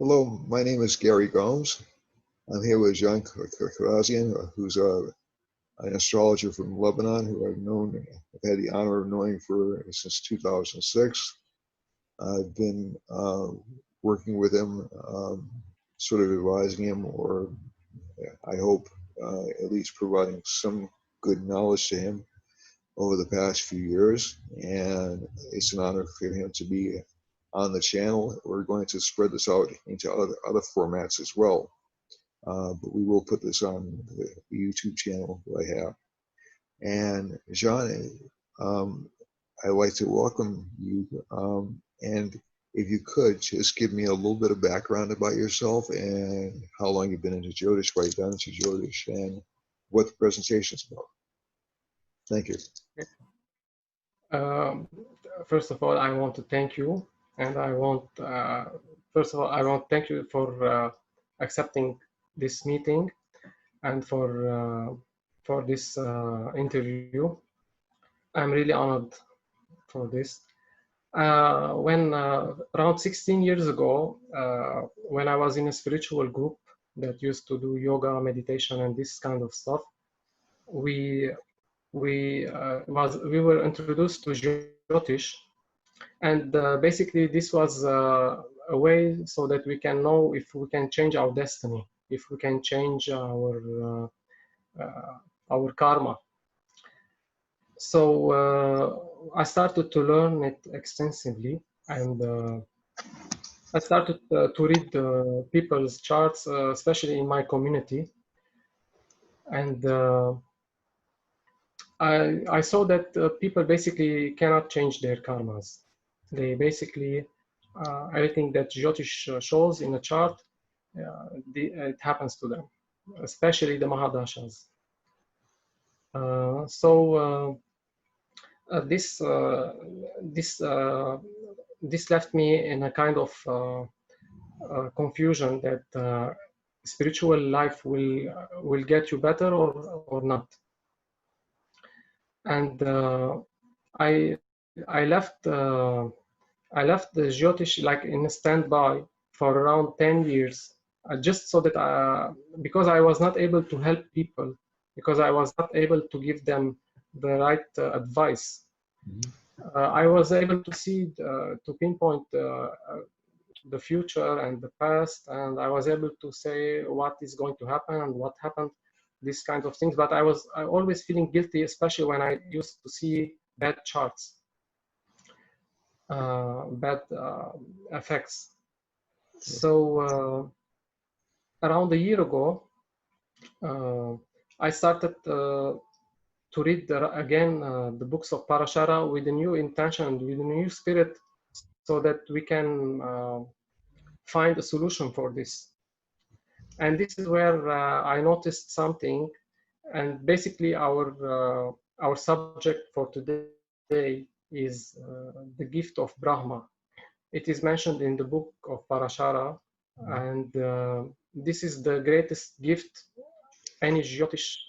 Hello, my name is Gary Gomes. I'm here with John Karazian, who's an astrologer from Lebanon, who I've had the honor of knowing since 2006. I've been working with him, sort of advising him, or I hope at least providing some good knowledge to him over the past few years. And it's an honor for him to be on the channel. We're going to spread this out into other formats as well. But we will put this on the YouTube channel that I have. And Jean, I'd like to welcome you. And if you could just give me a little bit of background about yourself and how long you've been into Jyotish, why you've done into Jyotish, and what the presentation's about. Thank you. First of all, I want to thank you. And I want, first of all, I want to thank you for accepting this meeting and for this interview. I'm really honored for this. When around 16 years ago, when I was in a spiritual group that used to do yoga, meditation, and this kind of stuff, we were introduced to Jyotish. And basically, this was a way so that we can know if we can change our destiny, if we can change our karma. So I started to learn it extensively, and I started to read people's charts, especially in my community. And I saw that people basically cannot change their karmas. They basically, everything that Jyotish shows in a chart, it happens to them, especially the Mahadashas. This left me in a kind of confusion that spiritual life will get you better or not. And I left the Jyotish like in a standby for around 10 years, just so that because I was not able to help people, because I was not able to give them the right advice. I was able to see, to pinpoint the future and the past, and I was able to say what is going to happen and what happened, these kinds of things. But I always feeling guilty, especially when I used to see bad charts. Bad effects. So around a year ago, I started to read again the books of Parasara with a new intention, with a new spirit, so that we can find a solution for this. And this is where I noticed something, and basically our subject for today is the gift of Brahma. It is mentioned in the book of Parashara, and this is the greatest gift any Jyotish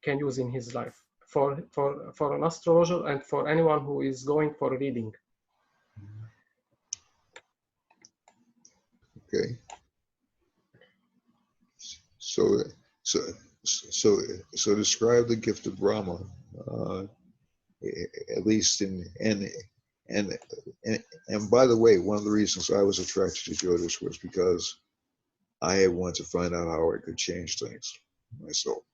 can use in his life for an astrologer and for anyone who is going for a reading. Okay. So describe the gift of Brahma, at least and by the way, one of the reasons I was attracted to Jyotish was because I wanted to find out how I could change things myself.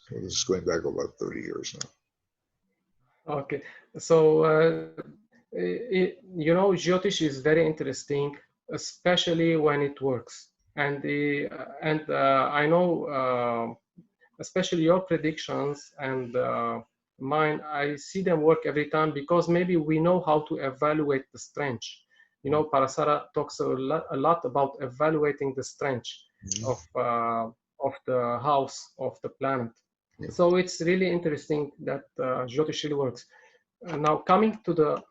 So this is going back about 30 years now. Okay, so you know, Jyotish is very interesting, especially when it works. And I know, especially your predictions and mine, I see them work every time because maybe we know how to evaluate the strength. You know, Parasara talks a lot about evaluating the strength of the house, of the planet. Yeah. So it's really interesting that Jyotish really works. Now coming to the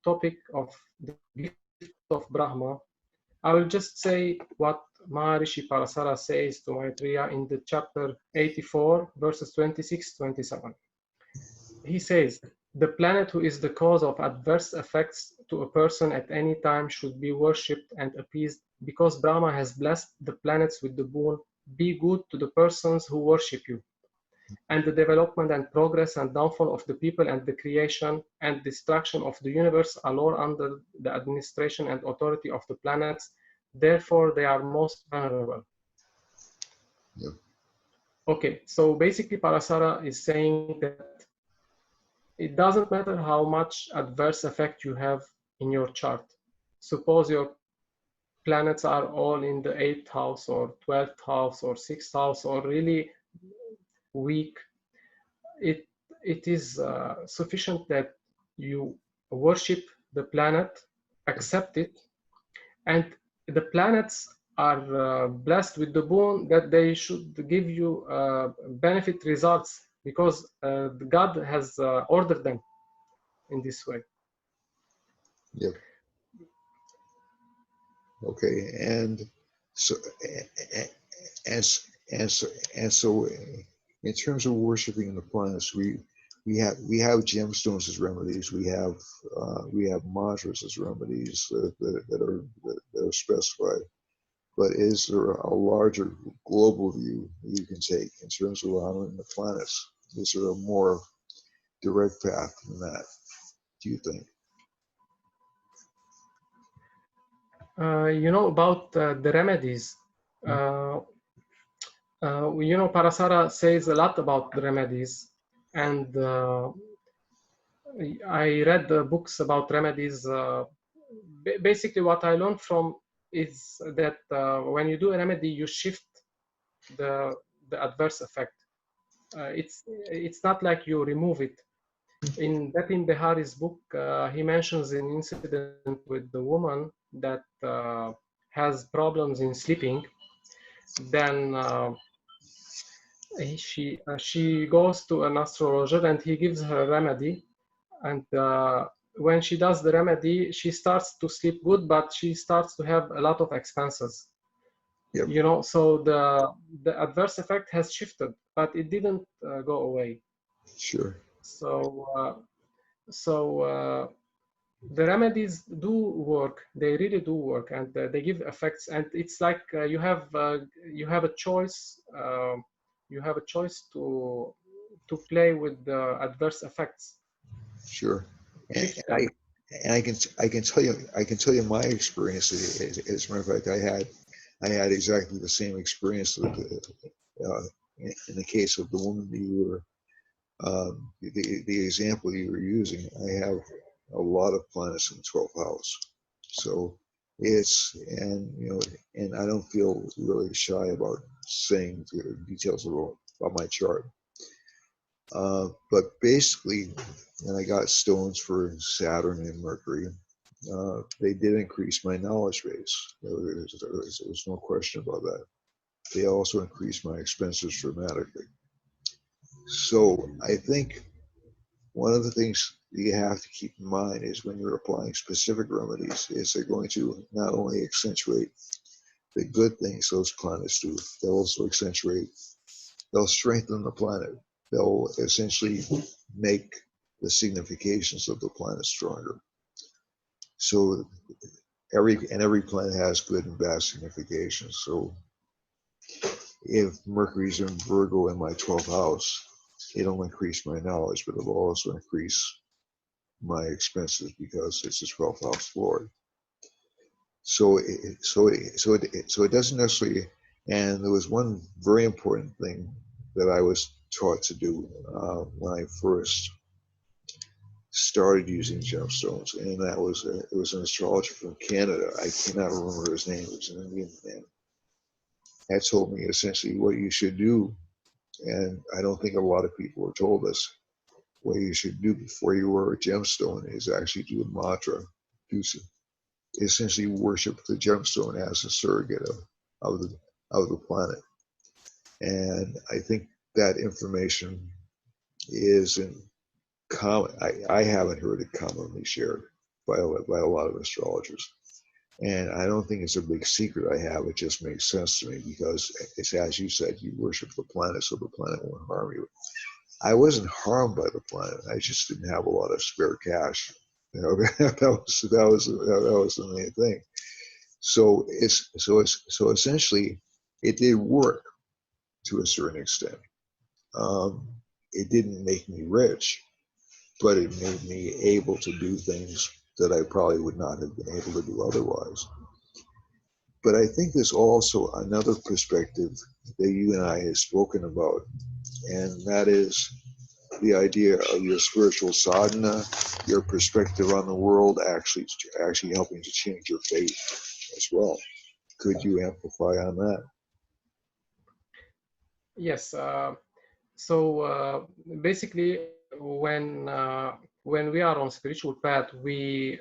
topic of the gift of Brahma, I will just say what Maharishi Parasara says to Maitreya in the chapter 84, verses 26-27. He says, The planet who is the cause of adverse effects to a person at any time should be worshipped and appeased, because Brahma has blessed the planets with the boon, be good to the persons who worship you. And the development and progress and downfall of the people and the creation and destruction of the universe are all under the administration and authority of the planets. Therefore, they are most vulnerable. Yeah. Okay, so basically Parasara is saying that it doesn't matter how much adverse effect you have in your chart. Suppose your planets are all in the 8th house or 12th house or 6th house or really weak. It is sufficient that you worship the planet, accept it, and the planets are blessed with the boon that they should give you benefit results, because God has ordered them in this way. Yep. Okay, and so and so in terms of worshiping the planets, we have gemstones as remedies. We have mantras as remedies that are specified. But is there a larger global view you can take in terms of honoring the planets? Is there a more direct path than that, do you think? You know about the remedies. Parasara says a lot about the remedies, and I read the books about remedies. Basically, what I learned from is that when you do a remedy, you shift the adverse effect. It's not like you remove it. In Betin Behari's book, he mentions an incident with the woman that has problems in sleeping. Then she goes to an astrologer and he gives her a remedy. And when she does the remedy, she starts to sleep good, but she starts to have a lot of expenses. Yep. So the adverse effect has shifted, but it didn't go away. Sure. So the remedies do work. They really do work, and they give effects. And it's like you have a choice. You have a choice to play with the adverse effects. Sure. And I can tell you my experience. As a matter of fact, I had exactly the same experience in the case of the woman that you were the example you were using. I have a lot of planets in the 12th house, so and I don't feel really shy about saying the details about my chart. But basically, when I got stones for Saturn and Mercury, they did increase my knowledge base. There's no question about that. They also increased my expenses dramatically. So I think one of the things you have to keep in mind is when you're applying specific remedies, is they're going to not only accentuate the good things those planets do, they'll also they'll strengthen the planet. They'll essentially make the significations of the planet stronger. So every planet has good and bad significations. So if Mercury's in Virgo in my 12th house, it'll increase my knowledge, but it'll also increase my expenses because it's a 12th house Lord. So it doesn't necessarily. And there was one very important thing that I was taught to do when I first started using gemstones, and that was it was an astrologer from Canada. I cannot remember his name. It was an Indian man. That told me essentially what you should do, and I don't think a lot of people are told this. What you should do before you wear a gemstone is actually do a mantra, essentially worship the gemstone as a surrogate of the planet. And I think that information isn't common. I haven't heard it commonly shared by a lot of astrologers. And I don't think it's a big secret I have. It just makes sense to me because it's as you said, you worship the planet, so the planet won't harm you. I wasn't harmed by the planet. I just didn't have a lot of spare cash. You know, that was the main thing. So essentially, it did work to a certain extent. Um, it didn't make me rich, but it made me able to do things that I probably would not have been able to do otherwise. But I think there's also another perspective that you and I have spoken about, and that is the idea of your spiritual sadhana, your perspective on the world, actually helping to change your fate as well. Could you amplify on that? Yes. So basically, when we are on spiritual path, we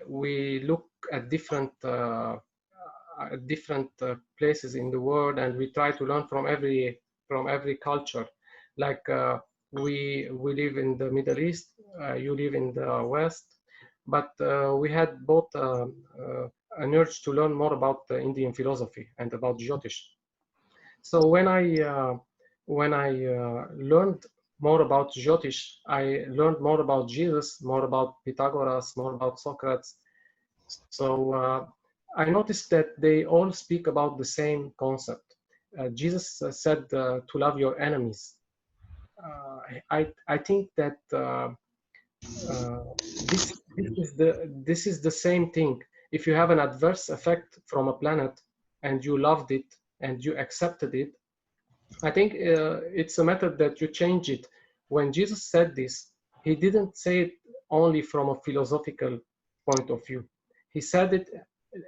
look at different places in the world, and we try to learn from every culture. Like we live in the Middle East, you live in the West, but we had both an urge to learn more about the Indian philosophy and about Jyotish. So when I learned more about Jyotish, I learned more about Jesus, more about Pythagoras, more about Socrates. So I noticed that they all speak about the same concept. Jesus said to love your enemies. I think that this is the same thing. If you have an adverse effect from a planet and you loved it and you accepted it, I think it's a method that you change it. When Jesus said this, he didn't say it only from a philosophical point of view. He said it,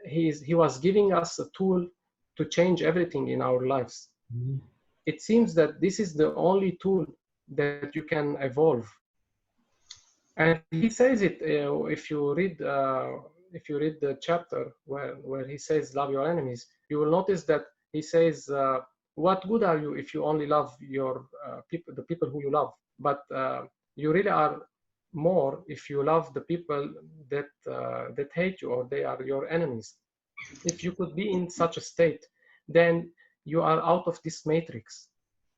he was giving us a tool to change everything in our lives. Mm-hmm. It seems that this is the only tool that you can evolve. And he says it, if you read the chapter where he says love your enemies, you will notice that he says, what good are you if you only love your people, the people who you love, but you really are more if you love the people that hate you or they are your enemies. If you could be in such a state, then you are out of this matrix,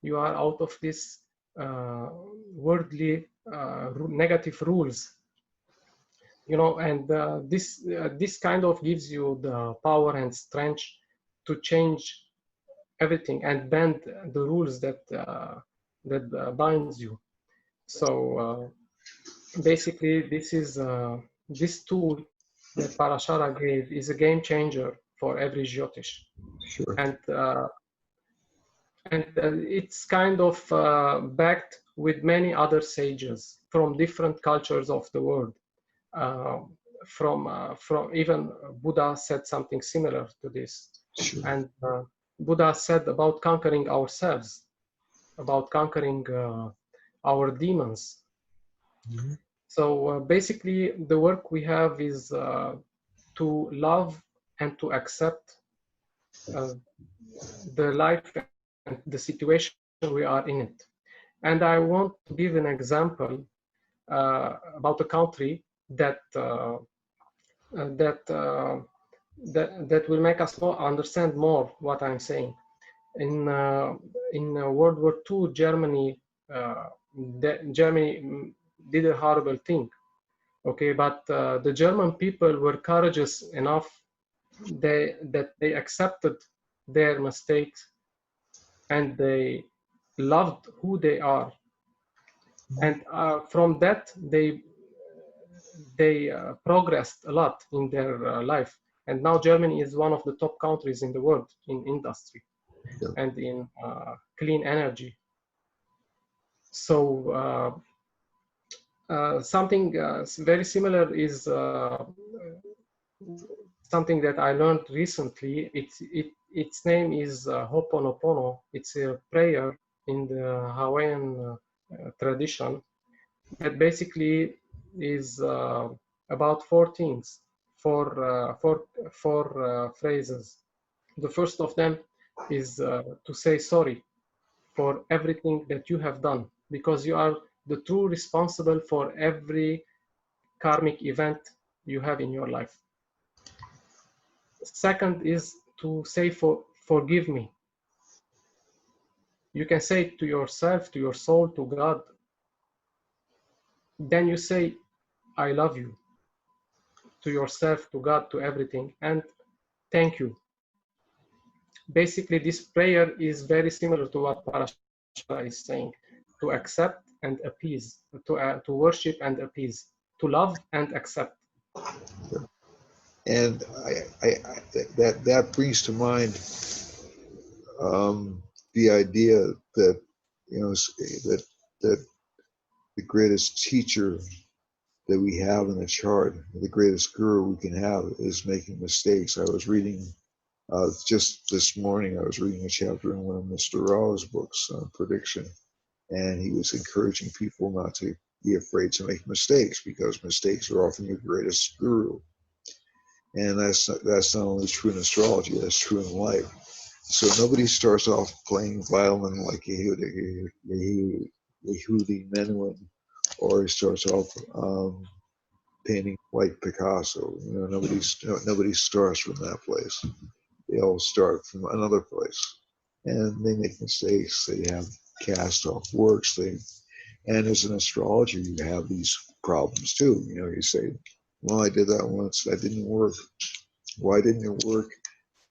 you are out of this worldly negative rules, and this kind of gives you the power and strength to change everything and bend the rules that binds you. So basically, this tool that Parashara gave is a game changer for every Jyotish, Sure. and it's kind of backed with many other sages from different cultures of the world. Uh, from even Buddha said something similar to this, Sure. and Buddha said about conquering ourselves, about conquering our demons. Mm-hmm. So basically, the work we have is to love and to accept uh, the life and the situation we are in it. And I want to give an example about a country that that will make us understand more what I'm saying. In World War II, Germany did a horrible thing. Okay, but the German people were courageous enough that they accepted their mistakes and they loved who they are, and from that they progressed a lot in their life. And now Germany is one of the top countries in the world in industry Yeah. and in clean energy. So something very similar is something that I learned recently. Its name is Ho'oponopono. It's a prayer in the Hawaiian tradition that basically is about four things, four phrases. The first of them is to say sorry for everything that you have done, because you are the true responsible for every karmic event you have in your life. Second is to say forgive me. You can say it to yourself, to your soul, to God, then you say, I love you, to yourself, to God, to everything, and thank you. Basically, this prayer is very similar to what Parashara is saying, to accept and appease, to worship and appease, to love and accept. And that brings to mind the idea that, you know, that the greatest teacher that we have in the chart, the greatest guru we can have, is making mistakes. I was reading just this morning, I was reading a chapter in one of Mr. Rao's books on prediction, and he was encouraging people not to be afraid to make mistakes, because mistakes are often your greatest guru. And that's not only true in astrology, that's true in life. So nobody starts off playing violin like Yehudi Menuhin, or he starts off painting like Picasso. You know, nobody starts from that place. They all start from another place, and they make mistakes. They have cast off works. And as an astrologer, you have these problems too. You know, you say, "Well, I did that once. That didn't work. Why didn't it work?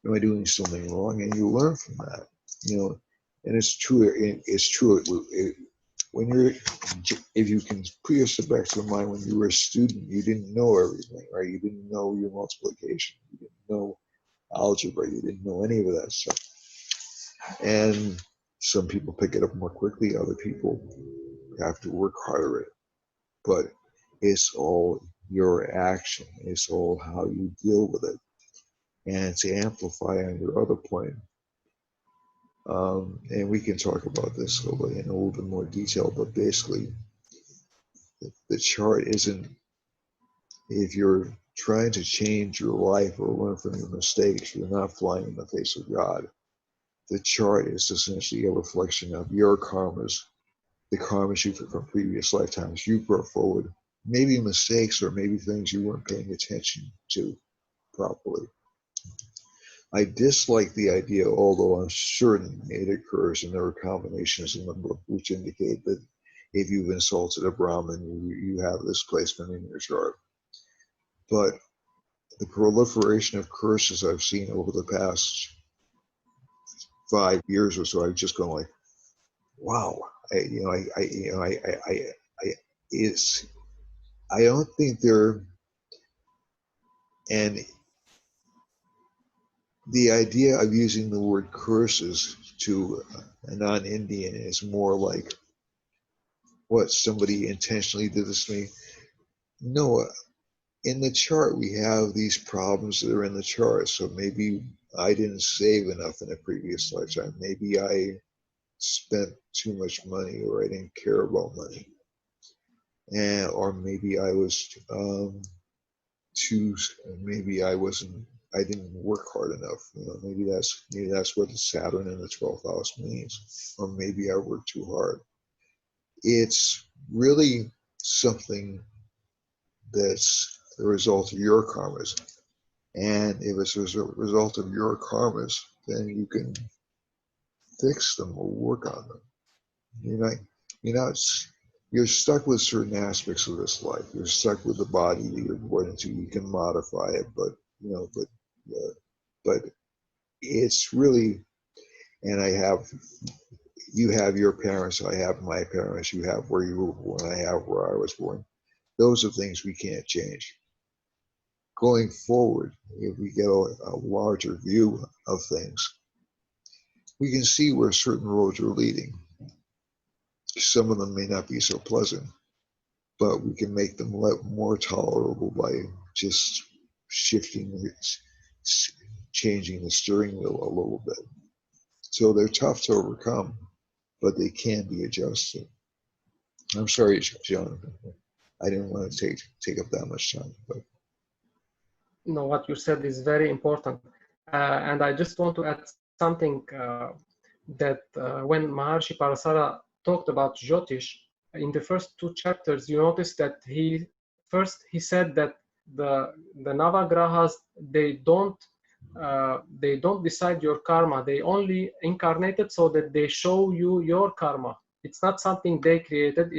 Am I doing something wrong?" And you learn from that. You know, and it's true. It's true. When you're, if you can put yourself back to the mind when you were a student, you didn't know everything, right? You didn't know your multiplication. You didn't know algebra. You didn't know any of that stuff. And some people pick it up more quickly. Other people have to work harder at it. But it's all your action. It's all how you deal with it. And to amplify on your other point, and we can talk about this in a little bit more detail, but basically, the chart isn't, if you're trying to change your life or learn from your mistakes, you're not flying in the face of God. The chart is essentially a reflection of your karmas, the karmas you from previous lifetimes you brought forward, maybe mistakes or maybe things you weren't paying attention to properly. I dislike the idea, although I'm certain it occurs, and there are combinations in the book which indicate that if you've insulted a Brahmin, you have this placement in your chart. But the proliferation of curses I've seen over the past 5 years or so, I've just gone like, wow. I don't think they're, and the idea of using the word curses to a non-Indian is more like, what, somebody intentionally did this to me? No, in the chart we have these problems that are in the chart. So maybe I didn't save enough in a previous lifetime. Maybe I spent too much money, or I didn't care about money. And, or maybe I was I didn't work hard enough. You know, maybe that's what the Saturn in the 12th house means. Or maybe I worked too hard. It's really something that's the result of your karmas. And if it's a result of your karmas, then you can fix them or work on them. You're stuck with certain aspects of this life. You're stuck with the body that you're born into. You can modify it, but it's really, and you have your parents, I have my parents, you have where you were born, I have where I was born. Those are things we can't change. Going forward, if we get a larger view of things, we can see where certain roads are leading. Some of them may not be so pleasant, but we can make them more tolerable by just changing the steering wheel a little bit. So they're tough to overcome, but they can be adjusted. I'm sorry, Jonathan. I didn't want to take up that much time, but No, what you said is very important, and I just want to add something that when Maharishi Parasara talked about Jyotish in the first 2 chapters, you notice that he said that the Navagrahas, they don't decide your karma. They only incarnated so that they show you your karma. It's not something they created.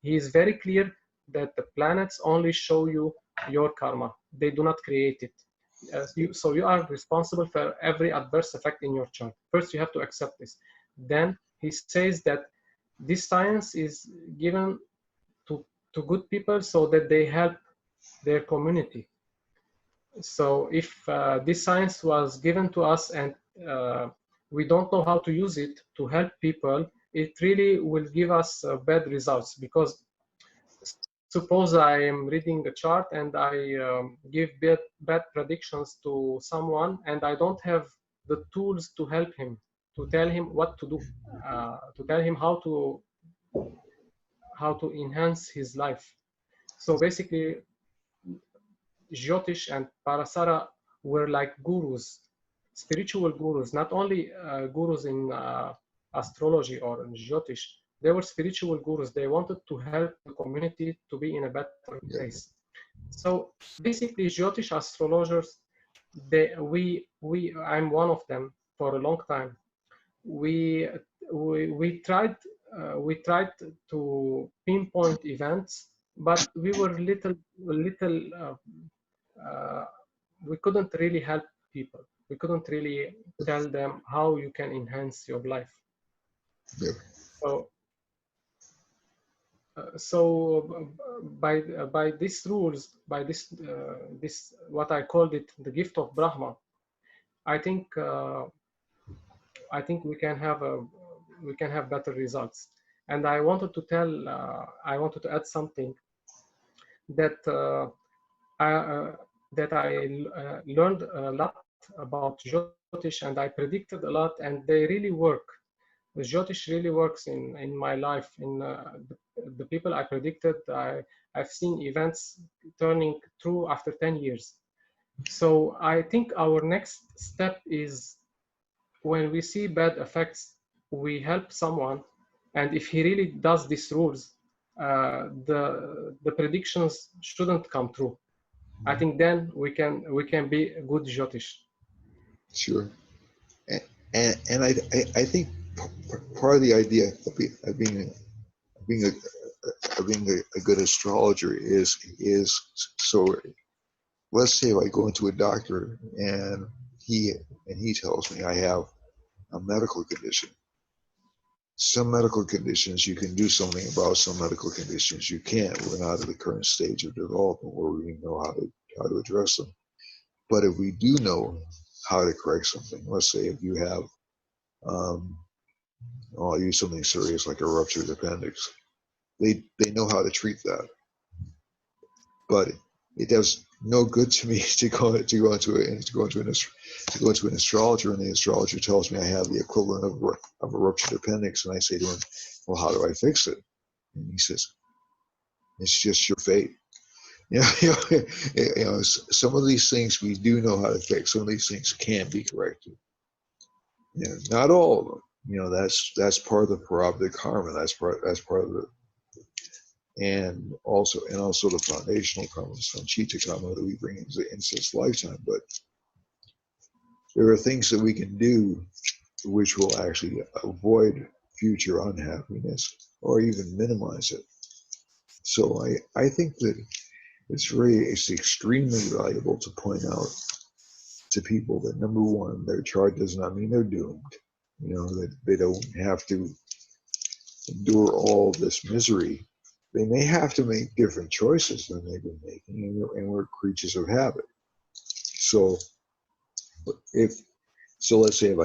He is very clear. that the planets only show you your karma. They do not create it. So you are responsible for every adverse effect in your chart. First, you have to accept this. Then he says that this science is given to good people so that they help their community. So if this science was given to us and we don't know how to use it to help people, it really will give us bad results. Because suppose I am reading a chart and I give bad predictions to someone, and I don't have the tools to help him, to tell him what to do, to tell him how to enhance his life. So basically, Jyotish and Parasara were like gurus, spiritual gurus, not only gurus in astrology or in Jyotish. They were spiritual gurus. They wanted to help the community to be in a better place. So basically, Jyotish astrologers, I'm one of them for a long time. We tried to pinpoint events, but we were little we couldn't really help people. We couldn't really tell them how you can enhance your life. Yeah. So by these rules, by this what I called it, the gift of Brahma, I think we can have better results. And I wanted to add something that I learned a lot about Jyotish, and I predicted a lot, and they really work. The Jyotish really works in my life. In the people I predicted, I've seen events turning true after 10 years. So I think our next step is, when we see bad effects, we help someone, and if he really does these rules, the predictions shouldn't come true. I think then we can be a good Jyotish. Sure. And I think part of the idea of being a good astrologer is so. Let's say if I go into a doctor and he tells me I have a medical condition. Some medical conditions you can do something about. Some medical conditions you can't. We're not at the current stage of development where we know how to address them. But if we do know how to correct something, let's say if you have, I'll use something serious like a ruptured appendix. They know how to treat that, but it does no good to me to go into an astrologer, and the astrologer tells me I have the equivalent of a ruptured appendix, and I say to him, "Well, how do I fix it?" And he says, "It's just your fate." Some of these things we do know how to fix. Some of these things can be corrected. Not all of them. That's part of the prarabdha karma. That's part of the, and also the foundational karma, sanchita karma that we bring into this lifetime. But there are things that we can do which will actually avoid future unhappiness or even minimize it. So I think that it's extremely valuable to point out to people that, number one, their chart does not mean they're doomed. That they don't have to endure all this misery. They may have to make different choices than they've been making, and we're creatures of habit. So let's say if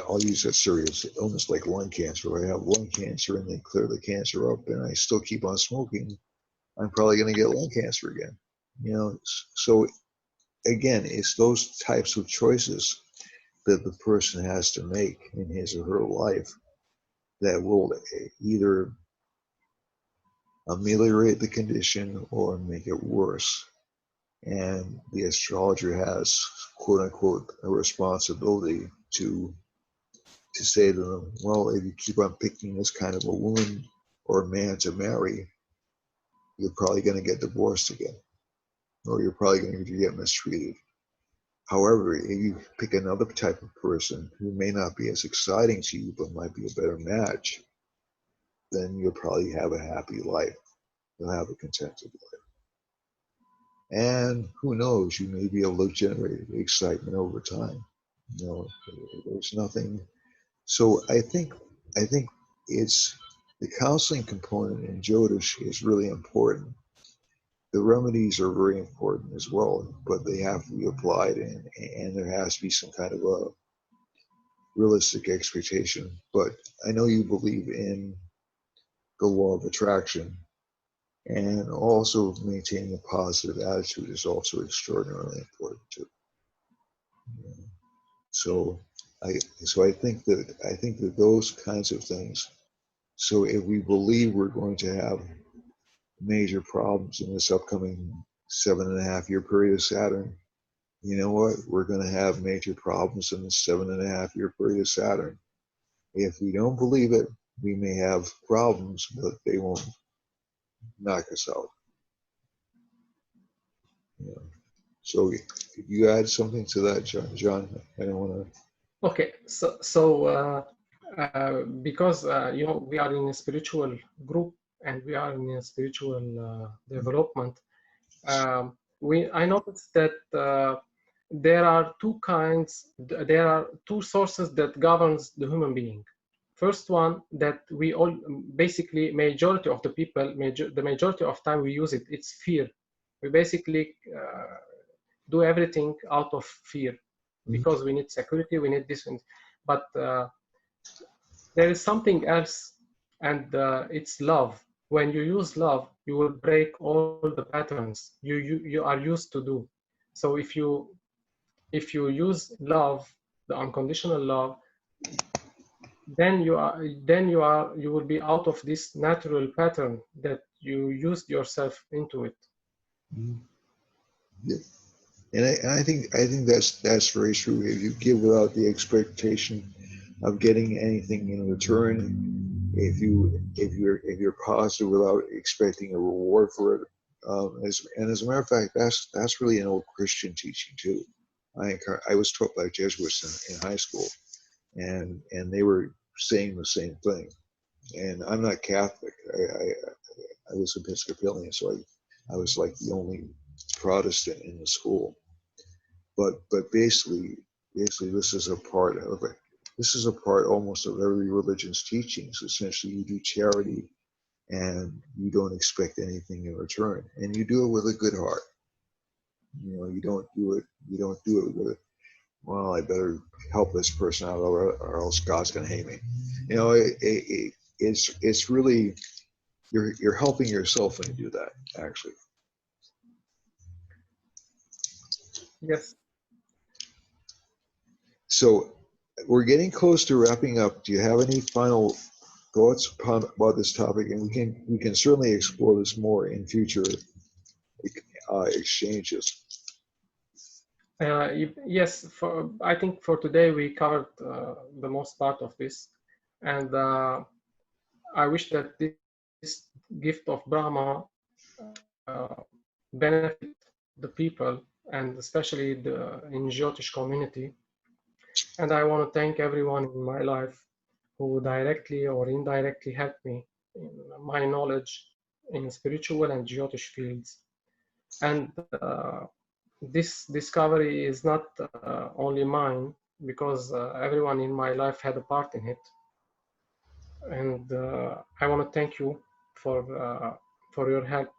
I'll use a serious illness like lung cancer. If I have lung cancer and they clear the cancer up and I still keep on smoking, I'm probably going to get lung cancer again. So again, it's those types of choices that the person has to make in his or her life that will either ameliorate the condition or make it worse. And the astrologer has, quote unquote, a responsibility to say to them, well, if you keep on picking this kind of a woman or man to marry, you're probably going to get divorced again, or you're probably going to get mistreated. However, if you pick another type of person who may not be as exciting to you, but might be a better match, then you'll probably have a happy life. you'll have a contented life. And who knows, you may be able to generate excitement over time. You know, there's nothing. So I think it's the counseling component in Jyotish is really important. The remedies are very important as well, but they have to be applied, and there has to be some kind of a realistic expectation. But I know you believe in the law of attraction, and also maintaining a positive attitude is also extraordinarily important too. Yeah. So I think that those kinds of things. So if we believe we're going to have major problems in this upcoming 7.5 year period of Saturn, you know what? We're going to have major problems in the 7.5 year period of Saturn. If we don't believe it, we may have problems, but they won't knock us out. Yeah. So if you add something to that, John, I don't want to. Okay, because you know, we are in a spiritual group and we are in a spiritual development. I noticed that there are there are two sources that governs the human being. First one, that we all, basically majority of the people, the majority of time we use it, it's fear. We basically do everything out of fear, because we need security, we need this, but there is something else, and it's love. When you use love, you will break all the patterns you are used to do. So if you use love, the unconditional love, then you will be out of this natural pattern that you used yourself into it. Yeah. And I think that's very true. If you give without the expectation of getting anything in return, if you're positive without expecting a reward for it, as a matter of fact, that's really an old Christian teaching too. I was taught by Jesuits in high school, and they were saying the same thing. And I'm not Catholic. I was Episcopalian, so I was like the only Protestant in the school. But basically this is a part of it. This is a part almost of every religion's teachings. Essentially, you do charity, and you don't expect anything in return, and you do it with a good heart. You know, you don't do it with, well, I better help this person out, or else God's going to hate me. You know, it's really, you're helping yourself when you do that, actually. Yes. So we're getting close to wrapping up. Do you have any final thoughts about this topic? And we can certainly explore this more in future exchanges. Yes, I think for today we covered the most part of this, and I wish that this gift of Brahma benefit the people, and especially the in Jyotish community. And I want to thank everyone in my life who directly or indirectly helped me in my knowledge in spiritual and Jyotish fields. And this discovery is not only mine, because everyone in my life had a part in it. And I want to thank you for your help.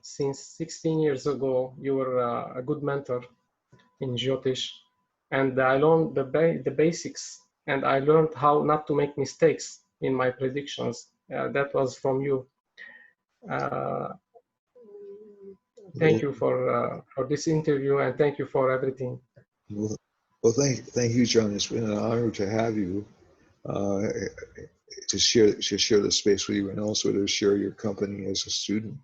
Since 16 years ago, you were a good mentor in Jyotish, and I learned the basics, and I learned how not to make mistakes in my predictions. That was from you. Thank you for this interview, and thank you for everything. Well, thank you, John. It's been an honor to have you, to share the space with you, and also to share your company as a student.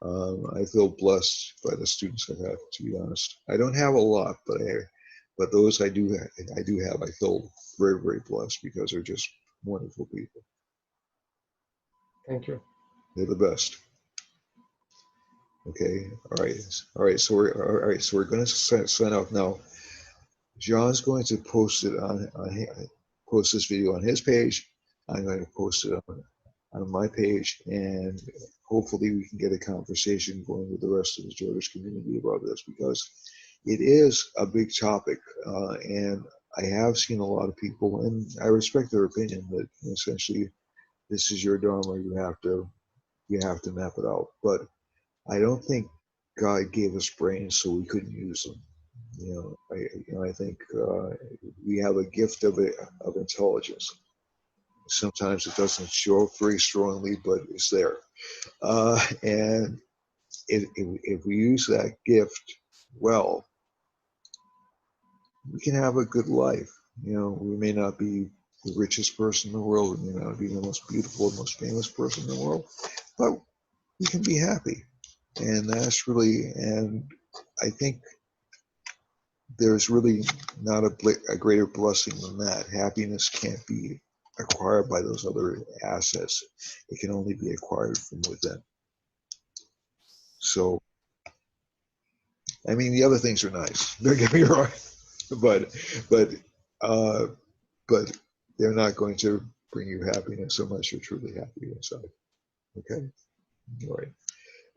I feel blessed by the students I have, to be honest. I don't have a lot, but those I do have, I feel very, very blessed, because they're just wonderful people. Thank you. They're the best. Okay. All right. So we're going to sign off now. John's going to post it post this video on his page. I'm going to post it on my page, and hopefully we can get a conversation going with the rest of the Jyotish community about this, because it is a big topic, and I have seen a lot of people, and I respect their opinion, that essentially this is your dharma, you have to map it out. But I don't think God gave us brains so we couldn't use them. I think we have a gift of intelligence. Sometimes it doesn't show up very strongly, but it's there. And if we use that gift well, we can have a good life. We may not be the richest person in the world, we may not be the most beautiful, most famous person in the world, but we can be happy. And that's really, and I think there's really not a greater blessing than that. Happiness can't be acquired by those other assets. It can only be acquired from within. So, I mean, the other things are nice. Don't get me wrong, but they're not going to bring you happiness unless you're truly happy inside. Okay, all right,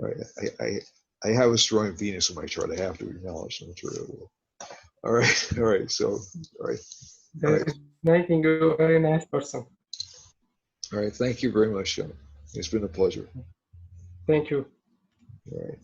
all right. I have a strong Venus in my chart. I have to acknowledge the material world. All right, all right. So, all right, all right, Making you a very nice person. all right. Thank you very much, John. It's been a pleasure. Thank you. All right.